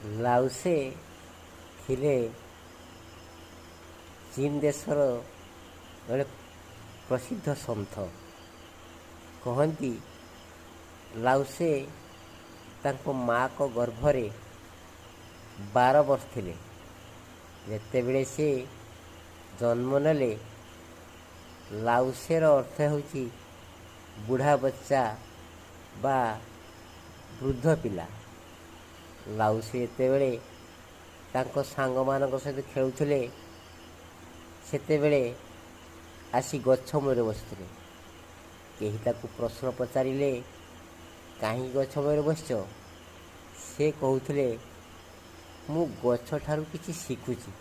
ଲାଉସେ ଥିଲେ ଚୀନ ଦେଶର ଜଣେ ପ୍ରସିଦ୍ଧ ସନ୍ଥ। କହନ୍ତି ଲାଉସେ ତାଙ୍କ ମାଆଙ୍କ ଗର୍ଭରେ 12 ବର୍ଷ ଥିଲେ। ଯେତେବେଳେ ସେ ଜନ୍ମ ନେଲେ, ଲାଉସେର ଅର୍ଥ ହେଉଛି ବୁଢ଼ା ବଚ୍ଚା ବା ବୃଦ୍ଧ ପିଲା। ଲାଉସେ ଯେତେବେଳେ ତାଙ୍କ ସାଙ୍ଗମାନଙ୍କ ସହିତ ଖେଳୁଥିଲେ, ସେତେବେଳେ ଆସି ଗଛ ମୂଳରେ ବସିଥିଲେ। କେହି ତାକୁ ପ୍ରଶ୍ନ ପଚାରିଲେ, କାହିଁକି ଗଛ ମୂଳରେ ବସିଛ? ସେ କହୁଥିଲେ, ମୁଁ ଗଛଠାରୁ କିଛି ଶିଖୁଛି।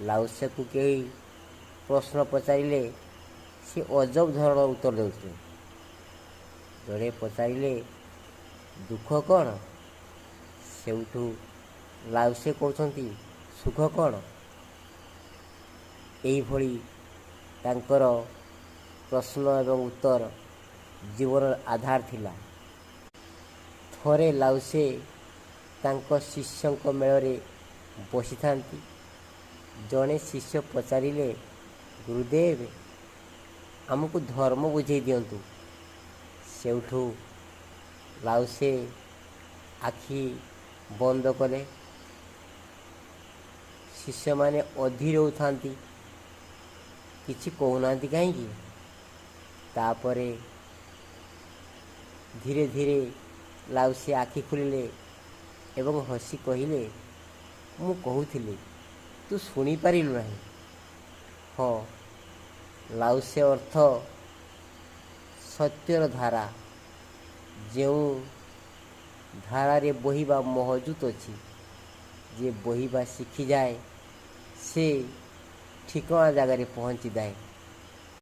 ଲାଉସେକୁ କେହି ପ୍ରଶ୍ନ ପଚାରିଲେ ସେ ଅଜବ ଧରଣର ଉତ୍ତର ଦେଉଥିଲେ। ଜଣେ ପଚାରିଲେ, ଦୁଃଖ କ'ଣ? ସେଉଠୁ ଲାଉସେ କହୁଛନ୍ତି, ସୁଖ କ'ଣ? ଏଇଭଳି ତାଙ୍କର ପ୍ରଶ୍ନ ଏବଂ ଉତ୍ତର ଜୀବନର ଆଧାର ଥିଲା। ଥରେ ଲାଉସେ ତାଙ୍କ ଶିଷ୍ୟଙ୍କ ମେଳରେ ବସିଥାନ୍ତି। ଜଣେ ଶିଷ୍ୟ ପଚାରିଲେ, ଗୁରୁଦେବ, ଆମକୁ ଧର୍ମ ବୁଝେଇ ଦିଅନ୍ତୁ। ସେଉଠୁ ଲାଉସେ ଆଖି ବନ୍ଦ କଲେ। ଶିଷ୍ୟମାନେ ଅଧୀର ହେଉଥାନ୍ତି, କିଛି କହୁନାହାନ୍ତି କାହିଁକି? ତାପରେ ଧୀରେ ଧୀରେ ଲାଉସେ ଆଖି ଖୋଲିଲେ ଏବଂ ହସି କହିଲେ, ମୁଁ କହୁଥିଲି, ତୁ ଶୁଣିପାରିଲୁ ନାହିଁ? ହଁ, ଲାଉସେ ଅର୍ଥ ସତ୍ୟର ଧାରା। ଯେଉଁ ଧାରାରେ ବହିବା ମହଜୁଦ ଅଛି, ଯିଏ ବହିବା ଶିଖିଯାଏ ସେ ଠିକଣା ଜାଗାରେ ପହଞ୍ଚିଯାଏ।